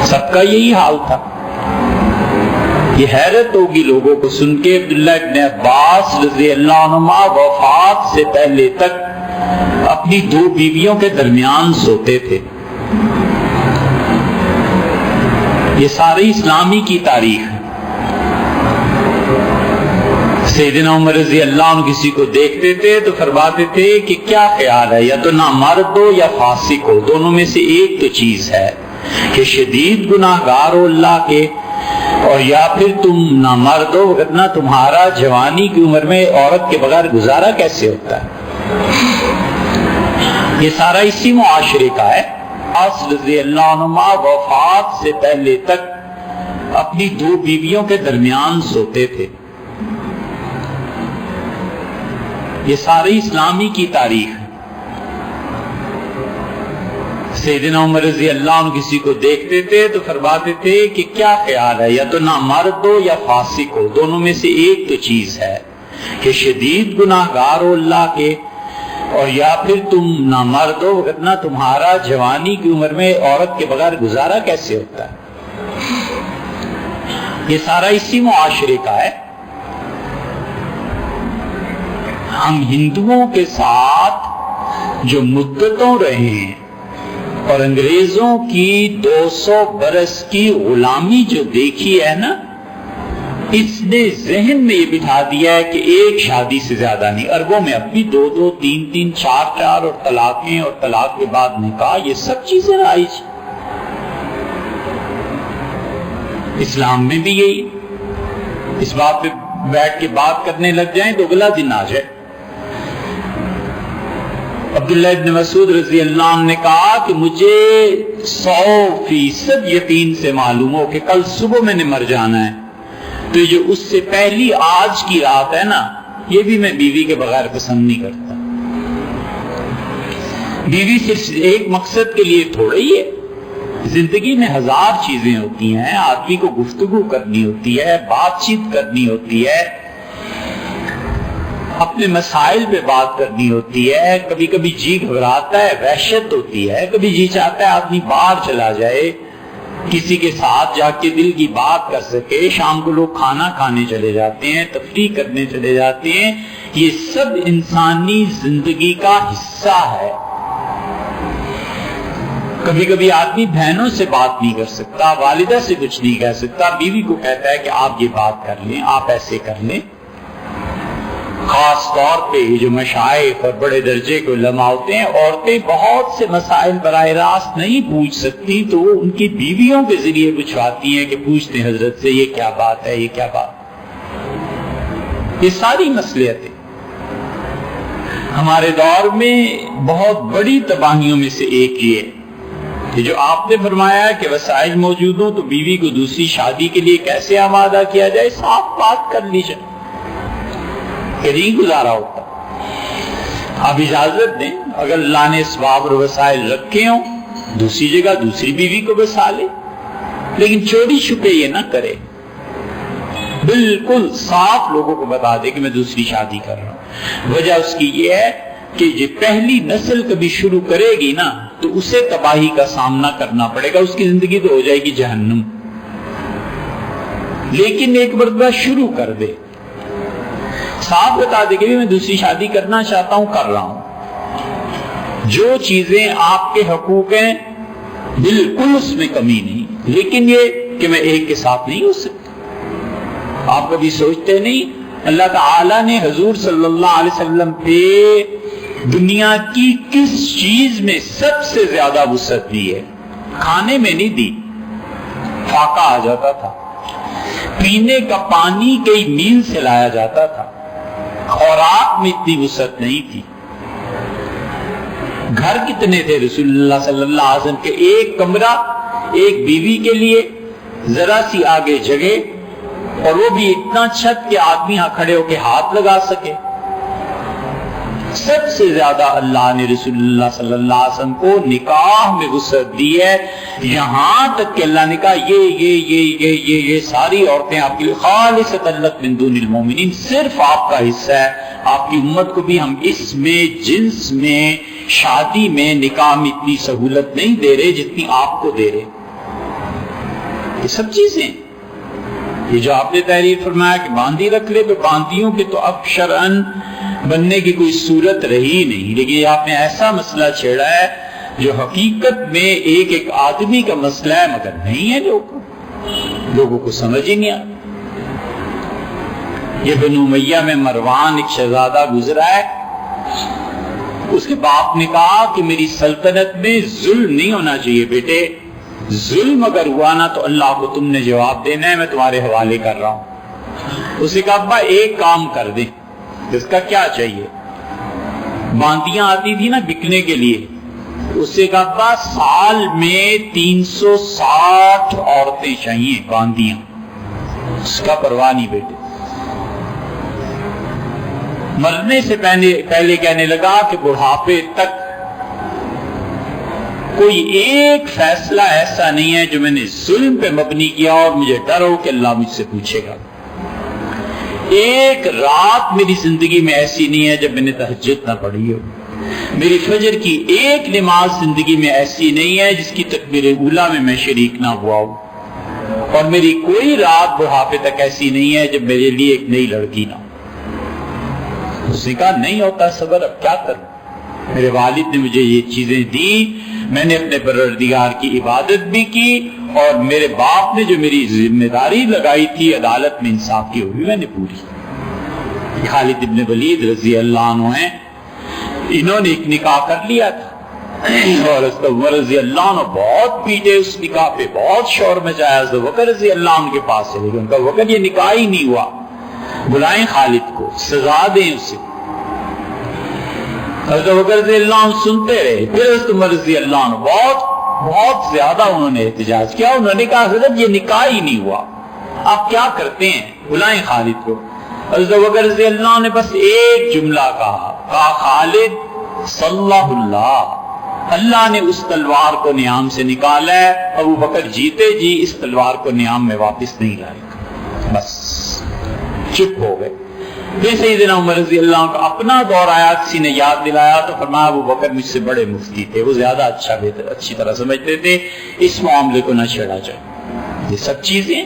سب کا یہی حال تھا. یہ حیرت ہوگی لوگوں کو سن کے. عبداللہ ابن عباس رضی اللہ عنہما وفات سے پہلے تک اپنی 2 بیویوں کے درمیان سوتے تھے. یہ ساری اسلامی کی تاریخ ہے. سیدنا عمر رضی اللہ عنہ کسی کو دیکھتے تھے تو فرماتے تھے کہ کیا خیال ہے، یا تو نامرد ہو یا فاسق ہو، دونوں میں سے ایک تو چیز ہے کہ شدید گناہگار ہو اللہ کے، اور یا پھر تم نامرد ہو، ورنہ تمہارا جوانی کی عمر میں عورت کے بغیر گزارا کیسے ہوتا ہے. یہ سارا اسی معاشرے کا ہے. رضی اللہ عنہ وفات سے پہلے تک اپنی 2 بیویوں کے درمیان سوتے تھے. یہ ساری اسلامی کی تاریخ ہے. سیدنا عمر رضی اللہ عنہ کسی کو دیکھتے تھے تو فرماتے تھے کہ کیا خیال ہے، یا تو نامرد ہو یا فاسق ہو، دونوں میں سے ایک تو چیز ہے کہ شدید گناہگار ہو اللہ کے، اور یا پھر تم نامرد ہو، ورنہ تمہارا جوانی کی عمر میں عورت کے بغیر گزارا کیسے ہوتا ہے. یہ سارا اسی معاشرے کا ہے. ہم ہندوؤں کے ساتھ جو مدتوں رہے ہیں اور انگریزوں کی 200 برس کی غلامی جو دیکھی ہے نا، اس نے ذہن میں یہ بٹھا دیا ہے کہ ایک شادی سے زیادہ نہیں. عربوں میں اب بھی 2-2, 3-3, 4-4 اور طلاقیں، اور طلاق کے بعد نکاح، یہ سب چیزیں رائج. اسلام میں بھی یہی. اس بات پہ بیٹھ کے بات کرنے لگ جائیں تو اگلا دن آ جائے. عبداللہ ابن مسعود رضی اللہ عنہ نے کہا کہ مجھے 100% یقین سے معلوم ہو کہ کل صبح میں نے مر جانا ہے، تو جو اس سے پہلی آج کی رات ہے نا، یہ بھی میں بیوی کے بغیر پسند نہیں کرتا. بیوی صرف ایک مقصد کے لیے تھوڑی ہے. زندگی میں 1000 چیزیں ہوتی ہیں. آدمی کو گفتگو کرنی ہوتی ہے، بات چیت کرنی ہوتی ہے، اپنے مسائل پہ بات کرنی ہوتی ہے. کبھی کبھی جی گھبراتا ہے، وحشت ہوتی ہے، کبھی جی چاہتا ہے آدمی باہر چلا جائے، کسی کے ساتھ جا کے دل کی بات کر سکے. شام کو لوگ کھانا کھانے چلے جاتے ہیں، تفریح کرنے چلے جاتے ہیں. یہ سب انسانی زندگی کا حصہ ہے. کبھی کبھی آدمی بہنوں سے بات نہیں کر سکتا، والدہ سے کچھ نہیں کہہ سکتا، بیوی کو کہتا ہے کہ آپ یہ بات کر لیں، آپ ایسے کر لیں. خاص طور پہ جو مشائخ اور بڑے درجے کے علماء ہوتے ہیں، عورتیں بہت سے مسائل براہ راست نہیں پوچھ سکتی، تو وہ ان کی بیویوں کے ذریعے پوچھواتی ہیں کہ پوچھتے ہیں حضرت سے، یہ کیا بات ہے، یہ کیا بات. یہ ساری مصلحتیں ہمارے دور میں بہت بڑی تباہیوں میں سے ایک یہ ہے کہ جو آپ نے فرمایا ہے کہ وسائل موجود ہوں تو بیوی کو دوسری شادی کے لیے کیسے آمادہ کیا جائے. صاف بات کر لی جائے کہ نہیں گزارا ہوتا. آپ اجازت دیں، اگر اللہ نے اسباب اور وسائل رکھے ہوں، دوسری جگہ دوسری بیوی کو بسا لے، لیکن چوری چھپے یہ نہ کرے. بالکل صاف لوگوں کو بتا دے کہ میں دوسری شادی کر رہا ہوں. وجہ اس کی یہ ہے کہ یہ پہلی نسل کبھی شروع کرے گی نا، تو اسے تباہی کا سامنا کرنا پڑے گا. اس کی زندگی تو ہو جائے گی جہنم. لیکن ایک مرتبہ شروع کر دے، صاحب بتا دے کہ میں دوسری شادی کرنا چاہتا ہوں، کر رہا ہوں. جو چیزیں آپ کے حقوق ہیں بالکل اس میں کمی نہیں، لیکن یہ کہ میں ایک کے ساتھ نہیں ہو سکتا. آپ کبھی سوچتے نہیں اللہ تعالی نے حضور صلی اللہ علیہ وسلم پہ دنیا کی کس چیز میں سب سے زیادہ وسعت دی ہے؟ کھانے میں نہیں دی، فاقہ آ جاتا تھا. پینے کا پانی کئی میل سے لایا جاتا تھا. خوراک میں اتنی وسعت نہیں تھی. گھر کتنے تھے رسول اللہ صلی اللہ علیہ وسلم کے؟ ایک کمرہ ایک بیوی کے لیے، ذرا سی آگے جگہ، اور وہ بھی اتنا چھت کہ آدمی یہاں کھڑے ہو کے ہاتھ لگا سکے. سب سے زیادہ اللہ نے رسول اللہ صلی اللہ علیہ وسلم کو نکاح میں وسعت دی ہے، یہاں تک کہ اللہ نے کہا یہ ساری عورتیں آپ کے لیے خالصۃ لک من دون المؤمنین، صرف آپ کا حصہ ہے. آپ کی امت کو بھی ہم اس میں جنس میں شادی میں نکاح میں اتنی سہولت نہیں دے رہے جتنی آپ کو دے رہے. یہ سب چیزیں یہ جو آپ نے تحریر فرمایا کہ باندھی رکھ لے، تو باندھیوں کے تو اب شرعن بننے کی کوئی صورت رہی نہیں. لیکن یہ آپ نے ایسا مسئلہ چھیڑا ہے جو حقیقت میں ایک آدمی کا مسئلہ ہے، مگر نہیں ہے لوگوں کو سمجھ ہی نہیں آتا. یہ بنو امیہ میں مروان ایک شہزادہ گزرا ہے، اس کے باپ نے کہا کہ میری سلطنت میں ظلم نہیں ہونا چاہیے بیٹے، ظلم اگر ہوا نا تو اللہ کو تم نے جواب دینا ہے، میں تمہارے حوالے کر رہا ہوں. اسے کہا ابا ایک کام کر دیں. اس کا کیا چاہیے؟ باندیاں آتی تھی نا بکنے کے لیے. اسے کہا ابا سال میں 360 عورتیں چاہیے باندیاں. اس کا پرواہ نہیں بیٹے. مرنے سے پہلے کہنے لگا کہ بڑھاپے تک کوئی ایک فیصلہ ایسا نہیں ہے جو میں نے ظلم پہ مبنی کیا اور مجھے ڈر ہو کہ اللہ مجھ سے پوچھے گا. ایک رات میری زندگی میں ایسی نہیں ہے جب میں نے تہجد نہ پڑھی ہو. میری فجر کی ایک نماز زندگی میں ایسی نہیں ہے جس کی تکبیر اولیٰ میں میں شریک نہ ہوا ہوں. اور میری کوئی رات بڑھاپے تک ایسی نہیں ہے جب میرے لیے ایک نئی لڑکی نہ ہو. اس نے کہا نہیں ہوتا صبر، اب کیا کروں؟ میرے والد نے مجھے یہ چیزیں دی، میں نے اپنے پروردگار کی عبادت بھی کی، اور میرے باپ نے جو میری ذمہ داری لگائی تھی عدالت میں انصاف کی ہوئی میں نے پوری. خالد ابن ولید رضی اللہ عنہ ہیں، انہوں نے ایک نکاح کر لیا تھا اور عمر رضی اللہ عنہ بہت پیٹے اس نکاح پہ، بہت شور مچایا. حضرت بکر رضی اللہ عنہ کے پاس چلے گئے، ان کا وقت یہ نکاح ہی نہیں ہوا، بلائیں خالد کو، سزا دیں اسے. حضرت بکر رضی اللہ عنہ سنتے رہے. پھر حضرت عمر رضی اللہ عنہ بہت زیادہ انہوں نے احتجاج کیا. انہوں نے کہا حضرت یہ نکاح ہی نہیں ہوا، آپ کیا کرتے ہیں، بلائیں خالد کو. حضرت بکر رضی اللہ عنہ نے بس ایک جملہ کہا خالد صلی اللہ نے اس تلوار کو نیام سے نکالا ہے، ابو بکر جیتے جی اس تلوار کو نیام میں واپس نہیں لائے گا. بس چپ ہو گئے. پھر سیدنا عمر رضی اللہ عنہ کا اپنا دور آیا، کسی نے یاد دلایا تو فرمایا ابو بکر مجھ سے بڑے مفتی تھے، وہ زیادہ اچھی طرح سمجھتے تھے، اس معاملے کو نہ چھیڑا جائے. یہ سب چیزیں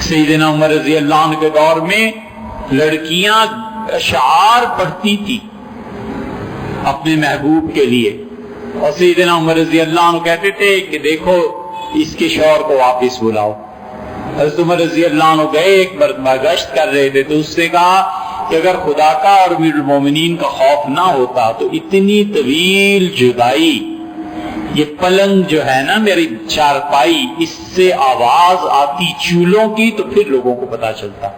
سیدنا عمر رضی اللہ عنہ کے دور میں لڑکیاں اشعار پڑھتی تھی اپنے محبوب کے لیے، اور سیدنا عمر رضی اللہ عنہ کہتے تھے کہ دیکھو اس کے شوہر کو واپس بلاؤ. حضرت عمر رضی اللہ عنہ گئے، ایک مرتبہ گشت کر رہے تھے، تو اس نے کہا کہ اگر خدا کا اور امیر المومنین کا خوف نہ ہوتا تو اتنی طویل جدائی، یہ پلنگ جو ہے نا میری چارپائی، اس سے آواز آتی چولوں کی تو پھر لوگوں کو پتا چلتا.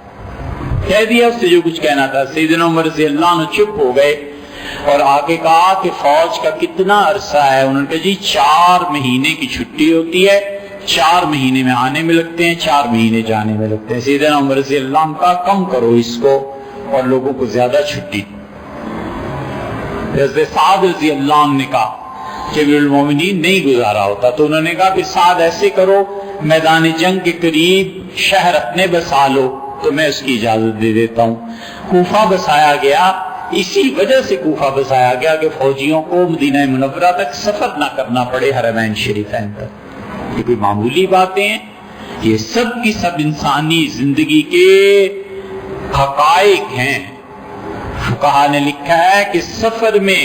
کہہ دیا اس سے جو کچھ کہنا تھا. سیدنا عمر رضی اللہ عنہ چپ ہو گئے اور آگے کہا کہ فوج کا کتنا عرصہ ہے؟ انہوں نے کہا جی 4 مہینے کی چھٹی ہوتی ہے، 4 مہینے میں آنے میں لگتے ہیں، 4 مہینے جانے میں لگتے ہیں. سیدنا عمر رضی اللہ عنہ کا کم کرو اس کو اور لوگوں کو زیادہ چھٹی. حضرت سعد رضی اللہ عنہ نے کہا کہ امیر المومنین نہیں گزارا ہوتا، تو انہوں نے کہا کہ سعد ایسے کرو میدان جنگ کے قریب شہر اپنے بسا لو تو میں اس کی اجازت دے دیتا ہوں. کوفہ بسایا گیا، اسی وجہ سے کوفہ بسایا گیا کہ فوجیوں کو مدینہ منورہ تک سفر نہ کرنا پڑے، حرمین شریفین تک. یہ کوئی معمولی باتیں ہیں؟ یہ سب کی سب انسانی زندگی کے حقائق ہیں. فقہا نے لکھا ہے کہ سفر میں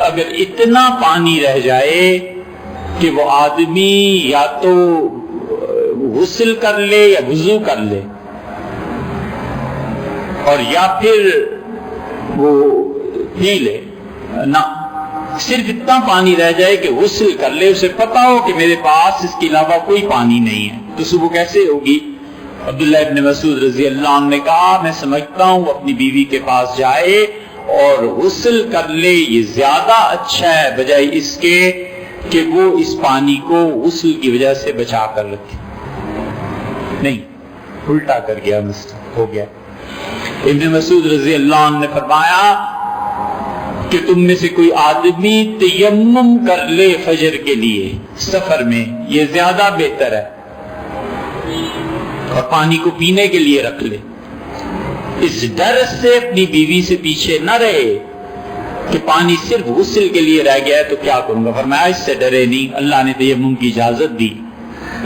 اگر اتنا پانی رہ جائے کہ وہ آدمی یا تو غسل کر لے یا وضو کر لے، اور یا پھر وہ پی لے، نہ صرف اتنا پانی رہ جائے کہ غسل کر لے، اسے پتا ہو کہ میرے پاس اس کے علاوہ کوئی پانی نہیں ہے، تو صبح کیسے ہوگی؟ عبداللہ ابن مسعود رضی اللہ عنہ نے کہا میں سمجھتا ہوں اپنی بیوی کے پاس جائے اور غسل کر لے، یہ زیادہ اچھا ہے بجائے اس کے کہ وہ اس پانی کو غسل کی وجہ سے بچا کر رکھے. نہیں، الٹا کر گیا، ہو گیا. ابن مسعود رضی اللہ عنہ نے فرمایا کہ تم میں سے کوئی آدمی تیمم کر لے فجر کے لیے سفر میں، یہ زیادہ بہتر ہے، اور پانی کو پینے کے لیے رکھ لے. اس ڈر سے اپنی بیوی سے پیچھے نہ رہے کہ پانی صرف غسل کے لیے رہ گیا ہے تو کیا کروں گا؟ فرمایا اس سے ڈرے نہیں، اللہ نے تیمم کی اجازت دی۔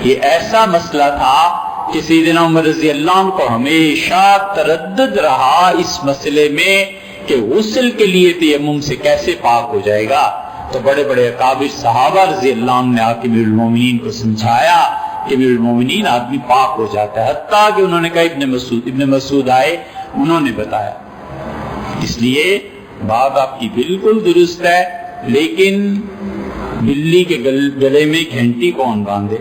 یہ ایسا مسئلہ تھا کہ سیدنا عمر رضی اللہ عنہ کو ہمیشہ تردد رہا اس مسئلے میں کہ غسل کے لیے تیمم سے کیسے پاک ہو جائے گا۔ تو بڑے بڑے اکابر صحابہ رضی اللہ عنہ نے آ کے امیر المومنین کو سمجھایا کہ امیر المومنین آدمی پاک ہو جاتا ہے، حتیٰ کہ انہوں نے کہا ابن مسعود آئے، انہوں نے بتایا۔ اس لیے بات آپ کی بالکل درست ہے، لیکن بلی کے گلے میں گھنٹی کون باندھے؟